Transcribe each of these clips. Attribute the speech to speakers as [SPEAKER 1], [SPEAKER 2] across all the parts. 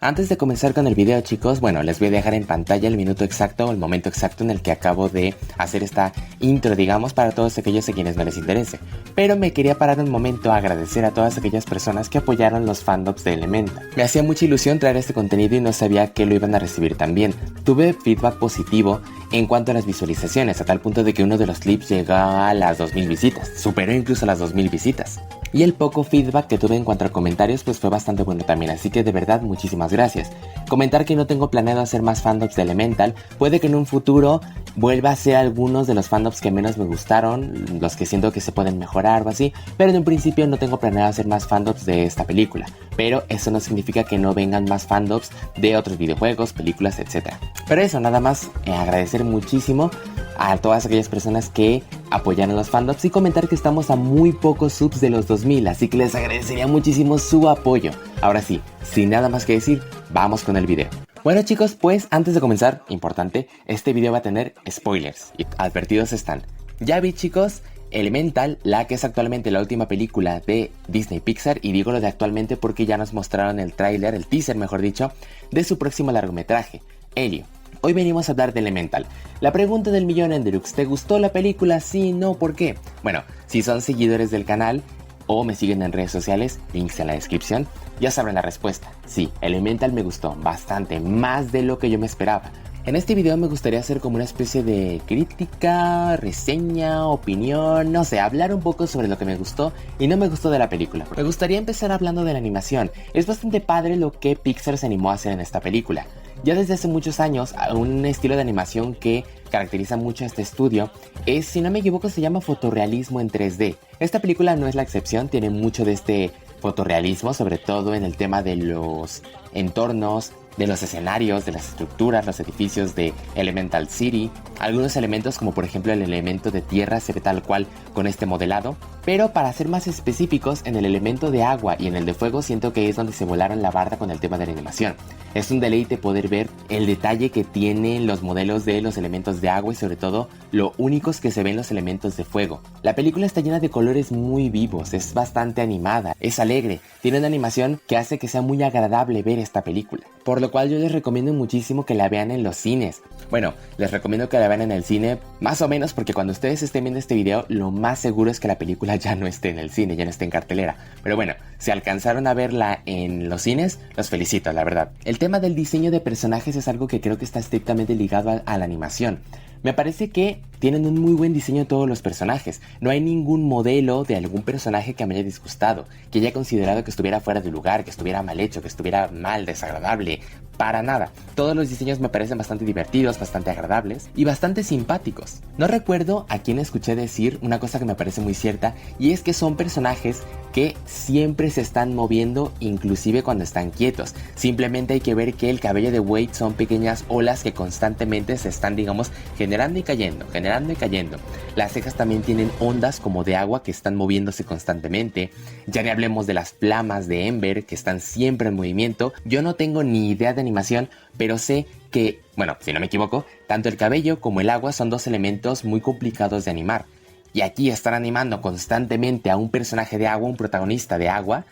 [SPEAKER 1] Antes de comenzar con el video, chicos, bueno, les voy a dejar en pantalla el minuto exacto o el momento exacto en el que acabo de hacer esta intro, digamos, para todos aquellos a quienes no les interese. Pero me quería parar un momento a agradecer a todas aquellas personas que apoyaron los fandoms de Elemental. Me hacía mucha ilusión traer este contenido y no sabía que lo iban a recibir tan bien. Tuve feedback positivo en cuanto a las visualizaciones, a tal punto de que uno de los clips llegó a las 2000 visitas, superó incluso las 2000 visitas. Y el poco feedback que tuve en cuanto a comentarios pues fue bastante bueno también, así que de verdad muchísimas gracias. Comentar que no tengo planeado hacer más fandoms de Elemental, puede que en un futuro vuelva a hacer algunos de los fandoms que menos me gustaron, los que siento que se pueden mejorar o así, pero en un principio no tengo planeado hacer más fandoms de esta película, pero eso no significa que no vengan más fandoms de otros videojuegos, películas, etc. Pero eso, nada más agradecer muchísimo a todas aquellas personas que apoyaron los fandoms y comentar que estamos a muy pocos subs de los 2000, así que les agradecería muchísimo su apoyo. Ahora sí, sin nada más que decir, vamos con el video. Bueno chicos, pues antes de comenzar, importante, este video va a tener spoilers y advertidos están. Ya vi chicos, Elemental, la que es actualmente la última película de Disney Pixar, y digo lo de actualmente porque ya nos mostraron el tráiler, el teaser mejor dicho, de su próximo largometraje, Elio. Hoy venimos a hablar de Elemental. La pregunta del millón, Enderux, ¿te gustó la película? Sí, no, ¿por qué? Bueno, si son seguidores del canal o me siguen en redes sociales, links en la descripción, ya sabrán la respuesta. Sí, Elemental me gustó bastante, más de lo que yo me esperaba. En este video me gustaría hacer como una especie de crítica, reseña, opinión, no sé, hablar un poco sobre lo que me gustó y no me gustó de la película. Me gustaría empezar hablando de la animación. Es bastante padre lo que Pixar se animó a hacer en esta película. Ya desde hace muchos años, un estilo de animación que caracteriza mucho a este estudio es, si no me equivoco, se llama fotorrealismo en 3D. Esta película no es la excepción, tiene mucho de este fotorrealismo, sobre todo en el tema de los entornos, de los escenarios, de las estructuras, los edificios de Elemental City. Algunos elementos como por ejemplo el elemento de tierra se ve tal cual con este modelado, pero para ser más específicos, en el elemento de agua y en el de fuego siento que es donde se volaron la barda con el tema de la animación. Es un deleite poder ver el detalle que tienen los modelos de los elementos de agua y sobre todo lo únicos que se ven los elementos de fuego. La película está llena de colores muy vivos, es bastante animada, es alegre, tiene una animación que hace que sea muy agradable ver esta película. Por lo cual yo les recomiendo muchísimo que la vean en los cines. Bueno, les recomiendo que la vean en el cine más o menos porque cuando ustedes estén viendo este video lo más seguro es que la película ya no esté en el cine, ya no esté en cartelera. Pero bueno, si alcanzaron a verla en los cines, los felicito, la verdad. El tema del diseño de personajes es algo que creo que está estrictamente ligado a la animación. Me parece que tienen un muy buen diseño todos los personajes. No hay ningún modelo de algún personaje que me haya disgustado, que haya considerado que estuviera fuera de lugar, que estuviera mal hecho, que estuviera mal, desagradable. Para nada. Todos los diseños me parecen bastante divertidos, bastante agradables y bastante simpáticos. No recuerdo a quién escuché decir una cosa que me parece muy cierta, y es que son personajes que siempre se están moviendo, inclusive cuando están quietos. Simplemente hay que ver que el cabello de Wade son pequeñas olas que constantemente se están, digamos, generando y cayendo, generando y cayendo. Las cejas también tienen ondas como de agua que están moviéndose constantemente. Ya ni hablemos de las flamas de Ember que están siempre en movimiento. Yo no tengo ni idea de animación, pero sé que, bueno, si no me equivoco, tanto el cabello como el agua son dos elementos muy complicados de animar. Y aquí estar animando constantemente a un personaje de agua, un protagonista de agua,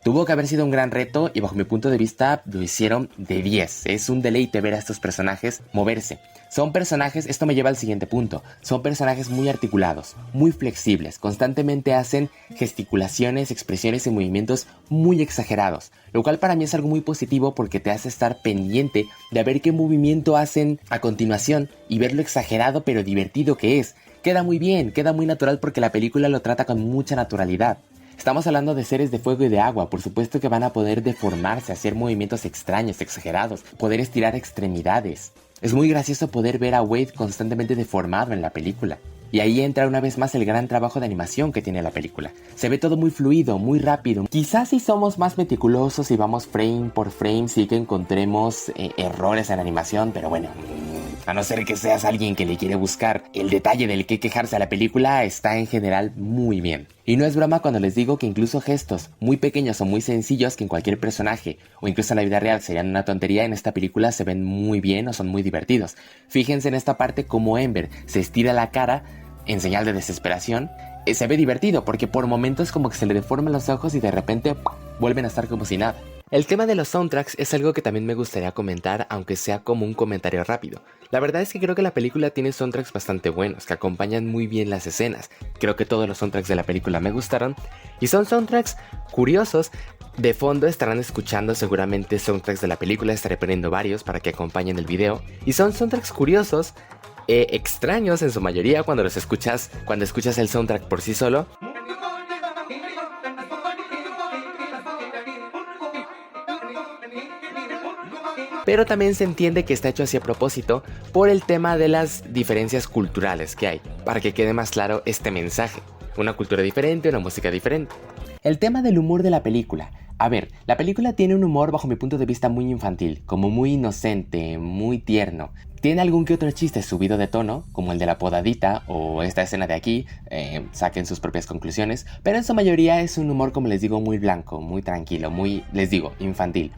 [SPEAKER 1] tuvo que haber sido un gran reto y bajo mi punto de vista lo hicieron de 10. Es un deleite ver a estos personajes moverse. Son personajes, esto me lleva al siguiente punto, son personajes muy articulados, muy flexibles, constantemente hacen gesticulaciones, expresiones y movimientos muy exagerados, lo cual para mí es algo muy positivo porque te hace estar pendiente de ver qué movimiento hacen a continuación y ver lo exagerado pero divertido que es. Queda muy bien, queda muy natural porque la película lo trata con mucha naturalidad. Estamos hablando de seres de fuego y de agua, por supuesto que van a poder deformarse, hacer movimientos extraños, exagerados, poder estirar extremidades. Es muy gracioso poder ver a Wade constantemente deformado en la película. Y ahí entra una vez más el gran trabajo de animación que tiene la película. Se ve todo muy fluido, muy rápido. Quizás si somos más meticulosos y vamos frame por frame sí que encontremos errores en la animación, pero bueno, a no ser que seas alguien que le quiere buscar el detalle del que quejarse a la película, está en general muy bien. Y no es broma cuando les digo que incluso gestos muy pequeños o muy sencillos que en cualquier personaje o incluso en la vida real serían una tontería, en esta película se ven muy bien o son muy divertidos. Fíjense en esta parte como Ember se estira la cara en señal de desesperación. Se ve divertido porque por momentos como que se le deforman los ojos y de repente vuelven a estar como si nada. El tema de los soundtracks es algo que también me gustaría comentar, aunque sea como un comentario rápido. La verdad es que creo que la película tiene soundtracks bastante buenos, que acompañan muy bien las escenas. Creo que todos los soundtracks de la película me gustaron, y son soundtracks curiosos. De fondo estarán escuchando seguramente soundtracks de la película, estaré poniendo varios para que acompañen el video. Y son soundtracks curiosos, extraños en su mayoría cuando escuchas el soundtrack por sí solo. Pero también se entiende que está hecho así a propósito por el tema de las diferencias culturales que hay, para que quede más claro este mensaje. Una cultura diferente, una música diferente. El tema del humor de la película. A ver, la película tiene un humor bajo mi punto de vista muy infantil, como muy inocente, muy tierno. Tiene algún que otro chiste subido de tono, como el de la podadita o esta escena de aquí, saquen sus propias conclusiones, pero en su mayoría es un humor, como les digo, muy blanco, muy tranquilo, muy, les digo, infantil.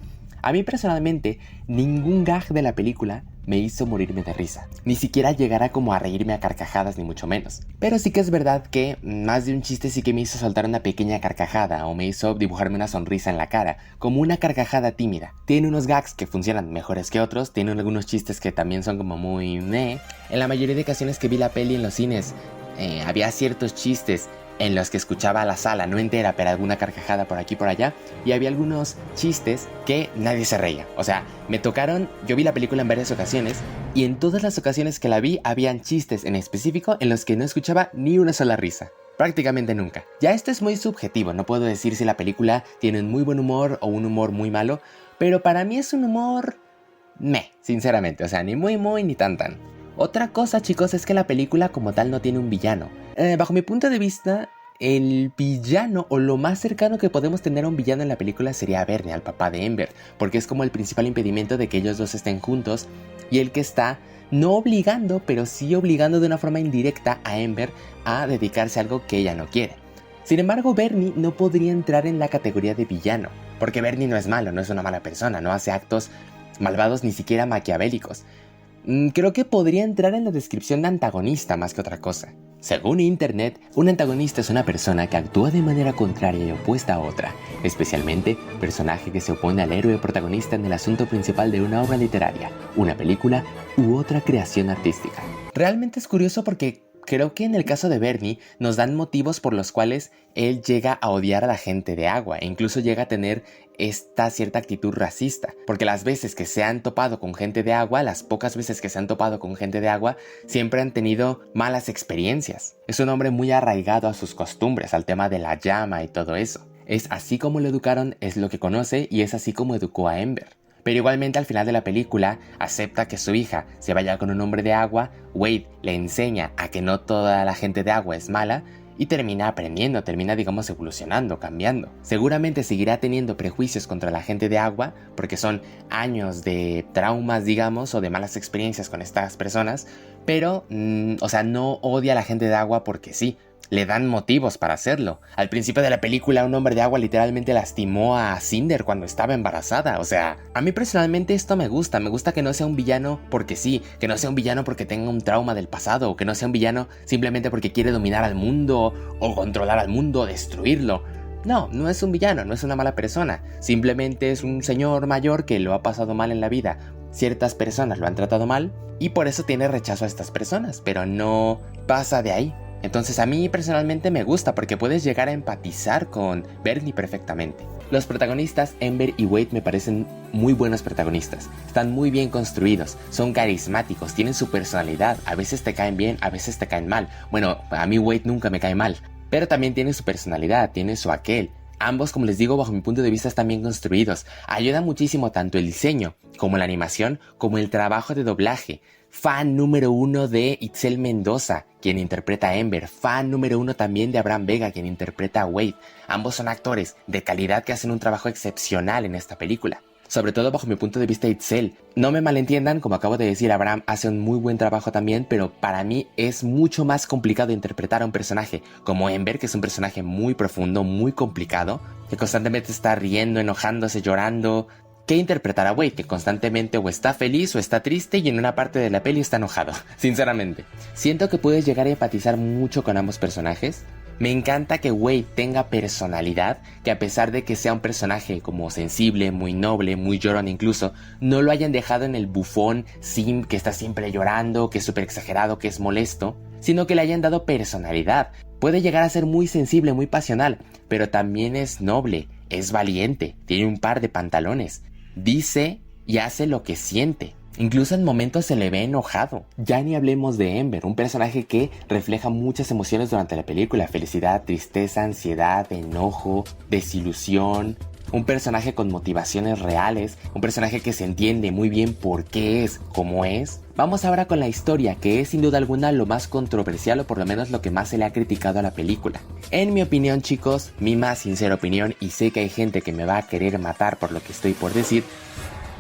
[SPEAKER 1] A mí personalmente, ningún gag de la película me hizo morirme de risa. Ni siquiera llegara como a reírme a carcajadas, ni mucho menos. Pero sí que es verdad que más de un chiste sí que me hizo soltar una pequeña carcajada o me hizo dibujarme una sonrisa en la cara, como una carcajada tímida. Tiene unos gags que funcionan mejores que otros, tiene algunos chistes que también son como muy meh. En la mayoría de ocasiones que vi la peli en los cines, había ciertos chistes en los que escuchaba la sala, no entera, pero alguna carcajada por aquí y por allá, y había algunos chistes que nadie se reía. O sea, yo vi la película en varias ocasiones, y en todas las ocasiones que la vi, habían chistes en específico en los que no escuchaba ni una sola risa. Prácticamente nunca. Ya esto es muy subjetivo, no puedo decir si la película tiene un muy buen humor o un humor muy malo, pero para mí es un humor meh, sinceramente, o sea, ni muy ni tan. Otra cosa, chicos, es que la película como tal no tiene un villano. Bajo mi punto de vista, el villano o lo más cercano que podemos tener a un villano en la película sería a Bernie, al papá de Amber, porque es como el principal impedimento de que ellos dos estén juntos y el que está no obligando, pero sí obligando de una forma indirecta a Amber a dedicarse a algo que ella no quiere. Sin embargo, Bernie no podría entrar en la categoría de villano, porque Bernie no es malo, no es una mala persona, no hace actos malvados ni siquiera maquiavélicos. Creo que podría entrar en la descripción de antagonista más que otra cosa. Según internet, un antagonista es una persona que actúa de manera contraria y opuesta a otra, especialmente personaje que se opone al héroe protagonista en el asunto principal de una obra literaria, una película u otra creación artística. Realmente es curioso porque creo que en el caso de Bernie nos dan motivos por los cuales él llega a odiar a la gente de agua e incluso llega a tener esta cierta actitud racista, porque las veces que se han topado con gente de agua, las pocas veces que se han topado con gente de agua, siempre han tenido malas experiencias. Es un hombre muy arraigado a sus costumbres, al tema de la llama y todo eso. Es así como lo educaron, es lo que conoce y es así como educó a Amber. Pero igualmente al final de la película acepta que su hija se vaya con un hombre de agua, Wade le enseña a que no toda la gente de agua es mala y termina aprendiendo, digamos evolucionando, cambiando. Seguramente seguirá teniendo prejuicios contra la gente de agua porque son años de traumas, digamos, o de malas experiencias con estas personas, pero, no odia a la gente de agua porque sí. Le dan motivos para hacerlo. Al principio de la película, un hombre de agua literalmente lastimó a Cinder cuando estaba embarazada. O sea, a mí personalmente esto me gusta que no sea un villano porque sí, que no sea un villano porque tenga un trauma del pasado, o que no sea un villano simplemente porque quiere dominar al mundo, o controlar al mundo, o destruirlo. No, no es un villano, no es una mala persona. Simplemente es un señor mayor que lo ha pasado mal en la vida. Ciertas personas lo han tratado mal y por eso tiene rechazo a estas personas, pero no pasa de ahí. Entonces a mí personalmente me gusta porque puedes llegar a empatizar con Bernie perfectamente. Los protagonistas, Amber y Wade, me parecen muy buenos protagonistas. Están muy bien construidos, son carismáticos, tienen su personalidad. A veces te caen bien, a veces te caen mal. Bueno, a mí Wade nunca me cae mal, pero también tiene su personalidad, tiene su aquel. Ambos, como les digo, bajo mi punto de vista están bien construidos. Ayuda muchísimo tanto el diseño, como la animación, como el trabajo de doblaje. Fan número 1 de Itzel Mendoza, quien interpreta a Amber. Fan número 1 también de Abraham Vega, quien interpreta a Wade. Ambos son actores de calidad que hacen un trabajo excepcional en esta película. Sobre todo bajo mi punto de vista Itzel. No me malentiendan, como acabo de decir, Abraham hace un muy buen trabajo también, pero para mí es mucho más complicado interpretar a un personaje como Amber, que es un personaje muy profundo, muy complicado, que constantemente está riendo, enojándose, llorando, que interpretar a Wade, que constantemente o está feliz o está triste y en una parte de la peli está enojado, sinceramente. Siento que puedes llegar a empatizar mucho con ambos personajes, Me encanta que Wade tenga personalidad, que a pesar de que sea un personaje como sensible, muy noble, muy llorón incluso, no lo hayan dejado en el bufón sim que está siempre llorando, que es súper exagerado, que es molesto, sino que le hayan dado personalidad. Puede llegar a ser muy sensible, muy pasional, pero también es noble, es valiente, tiene un par de pantalones, dice y hace lo que siente. Incluso en momentos se le ve enojado. Ya ni hablemos de Ember, un personaje que refleja muchas emociones durante la película: felicidad, tristeza, ansiedad, enojo, desilusión. Un personaje con motivaciones reales, un personaje que se entiende muy bien por qué es como es. Vamos ahora con la historia, que es sin duda alguna lo más controversial, o por lo menos lo que más se le ha criticado a la película. En mi opinión, chicos, mi más sincera opinión, y sé que hay gente que me va a querer matar por lo que estoy por decir,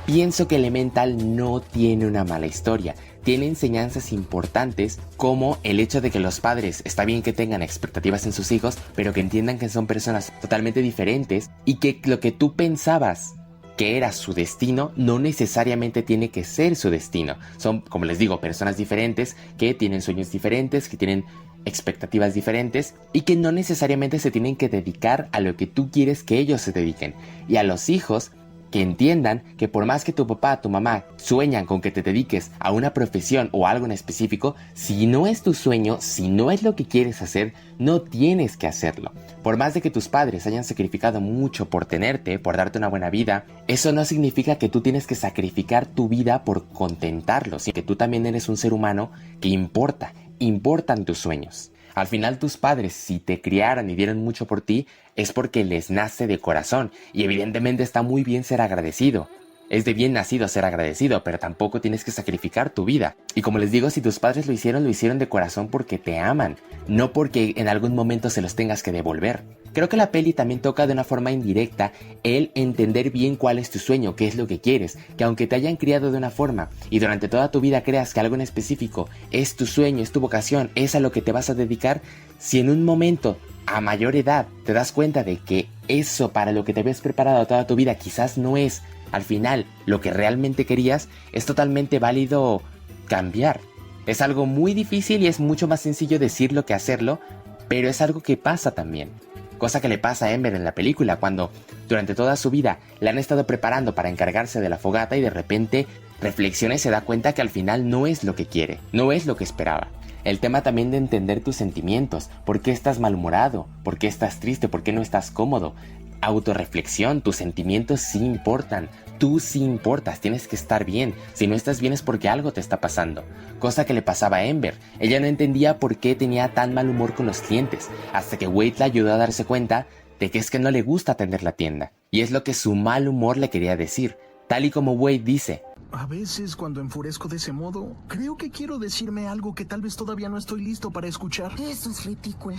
[SPEAKER 1] pienso que Elemental no tiene una mala historia. Tiene enseñanzas importantes, como el hecho de que los padres, está bien que tengan expectativas en sus hijos, pero que entiendan que son personas totalmente diferentes y que lo que tú pensabas que era su destino no necesariamente tiene que ser su destino. Son, como les digo, personas diferentes que tienen sueños diferentes, que tienen expectativas diferentes y que no necesariamente se tienen que dedicar a lo que tú quieres que ellos se dediquen. Y a los hijos, que entiendan que por más que tu papá, tu mamá sueñan con que te dediques a una profesión o algo en específico, si no es tu sueño, si no es lo que quieres hacer, no tienes que hacerlo. Por más de que tus padres hayan sacrificado mucho por tenerte, por darte una buena vida, eso no significa que tú tienes que sacrificar tu vida por contentarlos, sino que tú también eres un ser humano que importan tus sueños. Al final, tus padres, si te criaron y dieron mucho por ti, es porque les nace de corazón, y evidentemente está muy bien ser agradecido. Es de bien nacido ser agradecido, pero tampoco tienes que sacrificar tu vida. Y como les digo, si tus padres lo hicieron de corazón porque te aman, no porque en algún momento se los tengas que devolver. Creo que la peli también toca de una forma indirecta el entender bien cuál es tu sueño, qué es lo que quieres, que aunque te hayan criado de una forma y durante toda tu vida creas que algo en específico es tu sueño, es tu vocación, es a lo que te vas a dedicar, si en un momento a mayor edad te das cuenta de que eso para lo que te habías preparado toda tu vida quizás no es al final lo que realmente querías, es totalmente válido cambiar. Es algo muy difícil y es mucho más sencillo decirlo que hacerlo, pero es algo que pasa también. Cosa que le pasa a Ember en la película, cuando durante toda su vida la han estado preparando para encargarse de la fogata y de repente reflexiona y se da cuenta que al final no es lo que quiere, no es lo que esperaba. El tema también de entender tus sentimientos, por qué estás malhumorado, por qué estás triste, por qué no estás cómodo. Autorreflexión, tus sentimientos sí importan, tú sí importas, tienes que estar bien. Si no estás bien es porque algo te está pasando. Cosa que le pasaba a Ember. Ella no entendía por qué tenía tan mal humor con los clientes, hasta que Wade la ayudó a darse cuenta de que es que no le gusta atender la tienda. Y es lo que su mal humor le quería decir. Tal y como Wade dice:
[SPEAKER 2] a veces cuando enfurezco de ese modo, creo que quiero decirme algo que tal vez todavía no estoy listo para escuchar.
[SPEAKER 3] Eso es ridículo.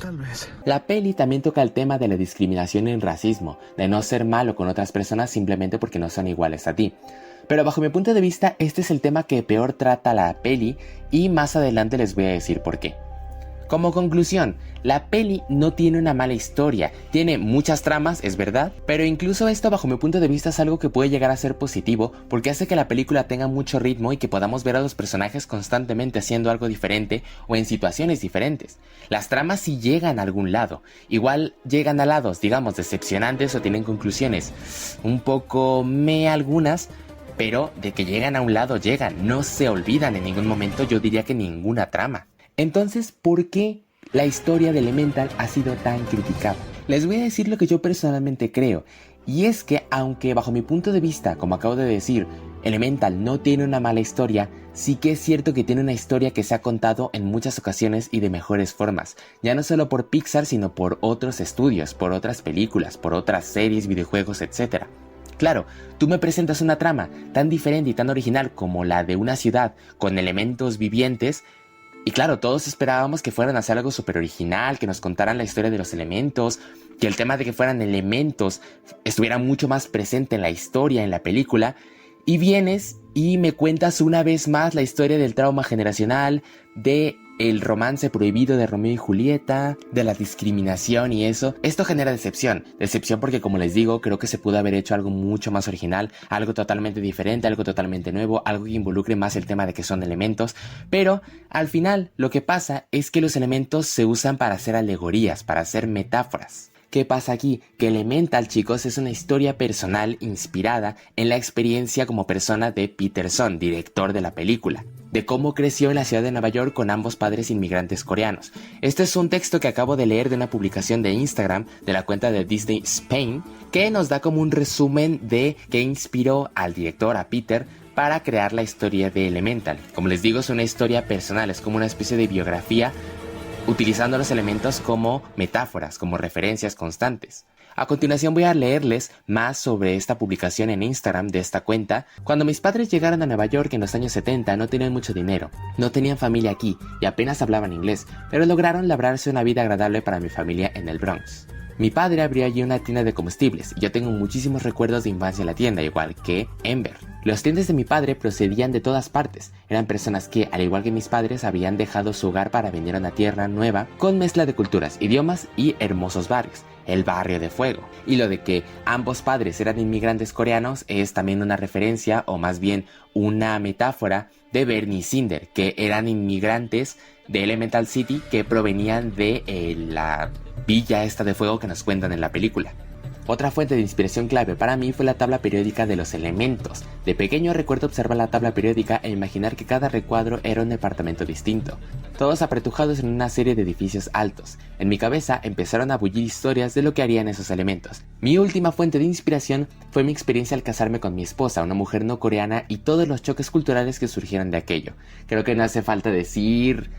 [SPEAKER 2] Tal vez.
[SPEAKER 1] La peli también toca el tema de la discriminación y el racismo, de no ser malo con otras personas simplemente porque no son iguales a ti. Pero bajo mi punto de vista, este es el tema que peor trata la peli, y más adelante les voy a decir por qué. Como conclusión, la peli no tiene una mala historia, tiene muchas tramas, es verdad, pero incluso esto bajo mi punto de vista es algo que puede llegar a ser positivo, porque hace que la película tenga mucho ritmo y que podamos ver a los personajes constantemente haciendo algo diferente o en situaciones diferentes. Las tramas sí llegan a algún lado, igual llegan a lados, digamos, decepcionantes o tienen conclusiones un poco algunas, pero de que llegan a un lado llegan, no se olvidan en ningún momento, yo diría que ninguna trama. Entonces, ¿por qué la historia de Elemental ha sido tan criticada? Les voy a decir lo que yo personalmente creo, y es que aunque bajo mi punto de vista, como acabo de decir, Elemental no tiene una mala historia, sí que es cierto que tiene una historia que se ha contado en muchas ocasiones y de mejores formas, ya no solo por Pixar, sino por otros estudios, por otras películas, por otras series, videojuegos, etc. Claro, tú me presentas una trama tan diferente y tan original como la de una ciudad con elementos vivientes, y claro, todos esperábamos que fueran a hacer algo súper original, que nos contaran la historia de los elementos, que el tema de que fueran elementos estuviera mucho más presente en la historia, en la película, y vienes y me cuentas una vez más la historia del trauma generacional, de el romance prohibido de Romeo y Julieta, de la discriminación y eso. Esto genera decepción porque, como les digo, creo que se pudo haber hecho algo mucho más original, algo totalmente diferente, algo totalmente nuevo, algo que involucre más el tema de que son elementos, pero al final lo que pasa es que los elementos se usan para hacer alegorías, para hacer metáforas. ¿Qué pasa aquí? Que Elemental, chicos, es una historia personal inspirada en la experiencia como persona de Peterson, director de la película, de cómo creció en la ciudad de Nueva York con ambos padres inmigrantes coreanos. Este es un texto que acabo de leer de una publicación de Instagram de la cuenta de Disney Spain, que nos da como un resumen de qué inspiró al director, a Peter, para crear la historia de Elemental. Como les digo, es una historia personal, es como una especie de biografía utilizando los elementos como metáforas, como referencias constantes. A continuación voy a leerles más sobre esta publicación en Instagram de esta cuenta. Cuando mis padres llegaron a Nueva York en los años 70 no tenían mucho dinero, no tenían familia aquí y apenas hablaban inglés, pero lograron labrarse una vida agradable para mi familia en el Bronx. Mi padre abrió allí una tienda de comestibles y yo tengo muchísimos recuerdos de infancia en la tienda, igual que Ember. Los clientes de mi padre procedían de todas partes, eran personas que, al igual que mis padres, habían dejado su hogar para venir a una tierra nueva con mezcla de culturas, idiomas y hermosos barrios, el barrio de fuego. Y lo de que ambos padres eran inmigrantes coreanos es también una referencia, o más bien una metáfora, de Bernie y Cinder, que eran inmigrantes de Elemental City que provenían de la villa esta de fuego que nos cuentan en la película. Otra fuente de inspiración clave para mí fue la tabla periódica de los elementos. De pequeño recuerdo observar la tabla periódica e imaginar que cada recuadro era un departamento distinto, todos apretujados en una serie de edificios altos. En mi cabeza empezaron a bullir historias de lo que harían esos elementos. Mi última fuente de inspiración fue mi experiencia al casarme con mi esposa, una mujer no coreana, y todos los choques culturales que surgieron de aquello. Creo que no hace falta decir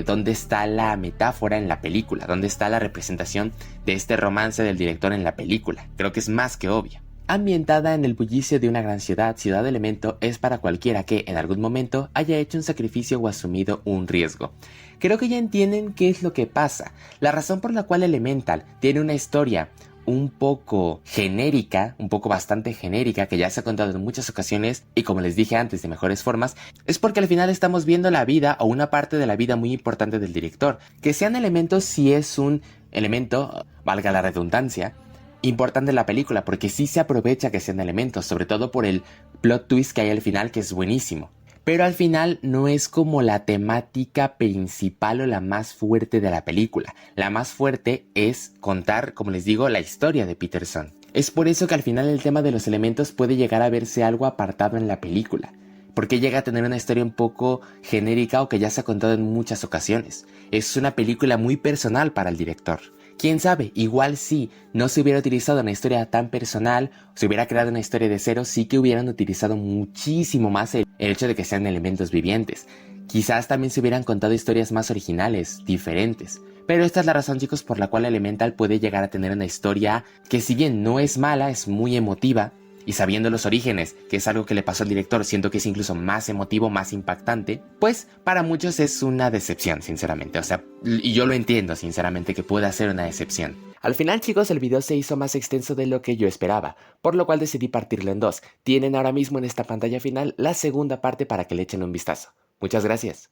[SPEAKER 1] dónde está la metáfora en la película, dónde está la representación de este romance del director en la película. Creo que es más que obvio. Ambientada en el bullicio de una gran ciudad, Ciudad Elemento es para cualquiera que en algún momento haya hecho un sacrificio o asumido un riesgo. Creo que ya entienden qué es lo que pasa. La razón por la cual Elemental tiene una historia un poco genérica, un poco bastante genérica, que ya se ha contado en muchas ocasiones y, como les dije antes, de mejores formas, es porque al final estamos viendo la vida o una parte de la vida muy importante del director. Que sean elementos sí es un elemento, valga la redundancia, importante en la película, porque sí se aprovecha que sean elementos, sobre todo por el plot twist que hay al final, que es buenísimo. Pero al final no es como la temática principal o la más fuerte de la película. La más fuerte es contar, como les digo, la historia de Peterson. Es por eso que al final el tema de los elementos puede llegar a verse algo apartado en la película, porque llega a tener una historia un poco genérica o que ya se ha contado en muchas ocasiones. Es una película muy personal para el director. Quién sabe, igual si no se hubiera utilizado una historia tan personal, se hubiera creado una historia de cero, sí que hubieran utilizado muchísimo más el hecho de que sean elementos vivientes. Quizás también se hubieran contado historias más originales, diferentes. Pero esta es la razón, chicos, por la cual Elemental puede llegar a tener una historia que, si bien no es mala, es muy emotiva. Y sabiendo los orígenes, que es algo que le pasó al director, siento que es incluso más emotivo, más impactante, pues para muchos es una decepción, sinceramente. O sea, y yo lo entiendo, sinceramente, que pueda ser una decepción. Al final, chicos, el video se hizo más extenso de lo que yo esperaba, por lo cual decidí partirlo en dos. Tienen ahora mismo en esta pantalla final la segunda parte para que le echen un vistazo. Muchas gracias.